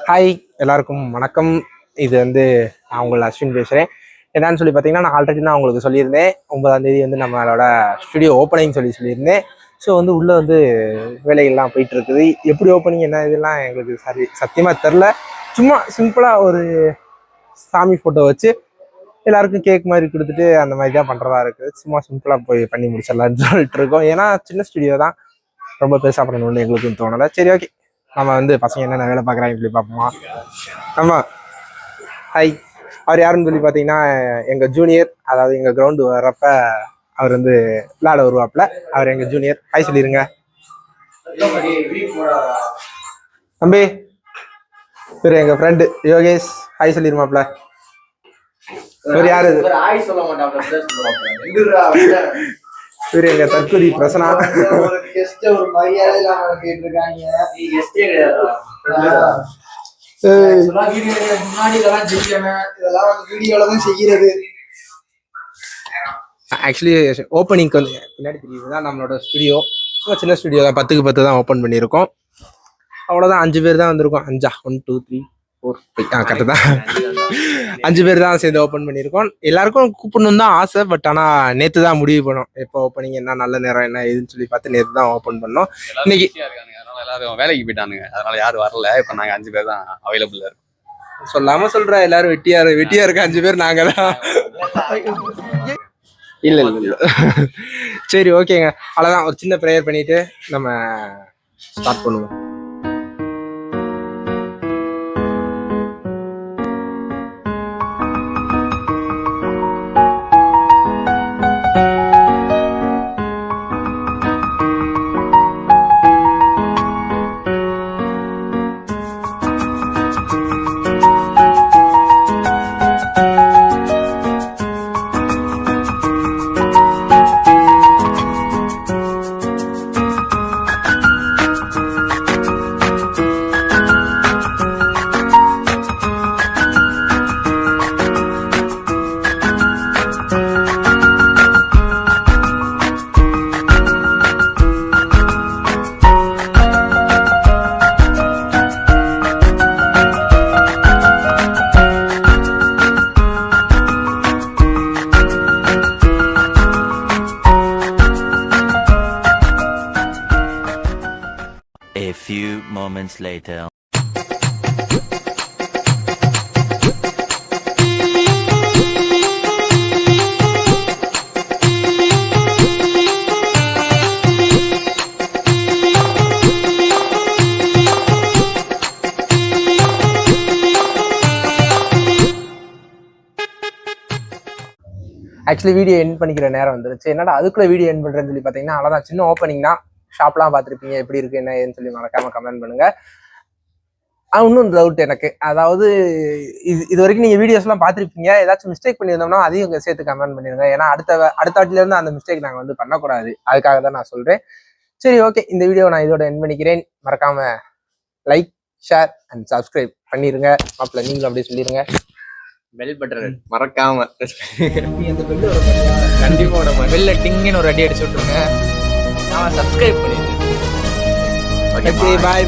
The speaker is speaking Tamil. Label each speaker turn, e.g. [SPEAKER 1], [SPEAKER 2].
[SPEAKER 1] ஹாய், எல்லாருக்கும் வணக்கம். இது நான் உங்கள் அஸ்வின் பேசுகிறேன். என்னன்னு சொல்லி பார்த்தீங்கன்னா, நான் ஆல்ரெடி நான் உங்களுக்கு சொல்லியிருந்தேன் 9ஆம் தேதி நம்மளோட ஸ்டுடியோ ஓப்பனிங் சொல்லியிருந்தேன். ஸோ உள்ளே வேலைகள்லாம் போயிட்டு இருக்குது. எப்படி ஓப்பனிங் என்ன இதெல்லாம் எங்களுக்கு சத்தியமாக தெரில. சும்மா சிம்பிளாக ஒரு சாமி ஃபோட்டோ வச்சு எல்லாருக்கும் கேக் மாதிரி கொடுத்துட்டு அந்த மாதிரி தான் பண்ணுறதா இருக்குது. சும்மா சிம்பிளாக போய் பண்ணி முடிச்சிடலான்னு சொல்லிட்டு இருக்கோம். ஏன்னா சின்ன ஸ்டுடியோ தான், ரொம்ப பெருசாக பண்ணணும்னு எங்களுக்கும் தோணலை. சரி, ஓகே, நம்ம பசங்க என்னென்ன வேலை பார்க்குறாங்கன்னு சொல்லி பார்ப்போமா? ஆமாம், ஹாய். அவர் யாருன்னு சொல்லி பார்த்தீங்கன்னா, எங்கள் ஜூனியர். அதாவது எங்கள் கிரவுண்டு வர்றப்ப அவர் விளையாட வருவாப்பில். அவர் எங்கள் ஜூனியர். ஹாய் சொல்லிடுங்க தம்பி. இவர் எங்கள் ஃப்ரெண்டு யோகேஷ். ஹாய் சொல்லிடுமாப்ல. இவர் யாரு? இவர் எங்க தற்கொலை பிரசனா. ஆக்சுவலி ஓப்பனிங்க்கு பின்னாடி தெரியுதுதான் நம்மளோட ஸ்டுடியோ. சின்ன ஸ்டுடியோ தான், 10க்கு 10 தான் ஓப்பன் பண்ணியிருக்கோம். அவ்வளோதான், 5 பேர் தான் வந்திருக்கோம். 5 1 2 3 4 5 கரெக்டு தான். 5 பேர் தான் சேர்ந்து ஓப்பன் பண்ணியிருக்கோம். எல்லாருக்கும் கூப்பிடணும் தான் ஆசை. பட் ஆனால் நேற்று தான் முடிவு பண்ணோம் எப்போ ஓப்பனிங், என்ன நல்ல நேரம் என்ன ஏதுன்னு சொல்லி பார்த்து நேற்று தான் ஓப்பன் பண்ணோம். இன்னைக்கு
[SPEAKER 2] எல்லாரும் வேலைக்கு போயிட்டானுங்க, அதனால யாரும் வரல. இப்போ நாங்கள் 5 பேர் தான் அவைலபிளா இருக்கோம்.
[SPEAKER 1] சொல்லாம சொல்ற, எல்லாரும் வெட்டியா இருக்க 5 பேர் நாங்க தான். இல்ல. சரி, ஓகேங்க. அவ்வளோதான், ஒரு சின்ன ப்ரேயர் பண்ணிட்டு நம்ம ஸ்டார்ட் பண்ணுவோம்.
[SPEAKER 3] A few moments later.
[SPEAKER 1] Actually video end பண்ணிக்கிற நேரம் வந்துருச்சு. என்னடா அதுக்குள்ள வீடியோ எண்ட் பண்றேன்னு சொல்லி பார்த்தீங்கன்னா, அவ்வளோதான், சின்ன ஓப்பனிங் தான். ஷாப்லாம் பார்த்துருப்பீங்க, எப்படி இருக்கு என்ன ஏன்னு சொல்லி மறக்காம கமெண்ட் பண்ணுங்க. இன்னும் டவுட் எனக்கு, அதாவது இது வரைக்கும் நீங்க வீடியோஸ்லாம் பார்த்துருப்பீங்க, ஏதாச்சும் மிஸ்டேக் பண்ணியிருந்தோம்னா அதையும் சேர்த்து கமெண்ட் பண்ணிருங்க. ஏன்னா அடுத்த வாட்டில இருந்து அந்த மிஸ்டேக் நாங்கள் பண்ணக்கூடாது. அதுக்காக தான் நான் சொல்றேன். சரி, ஓகே, இந்த வீடியோ நான் இதோட எண்ட் பண்ணிக்கிறேன். மறக்காம லைக், ஷேர் அண்ட் சப்ஸ்கிரைப் பண்ணிருங்க. மாப்பிள்ள நீங்களும் அப்படியே சொல்லிருங்க.
[SPEAKER 2] பெல் பட்டன் மறக்காம
[SPEAKER 1] கண்டிப்பா பெல்ல டிங்குன்னு ஒரு அடி அடிச்சு விட்டுருங்க. நான் சப்ஸ்கிரைப் பண்ணிடுங்க. ஓகே, பாய்.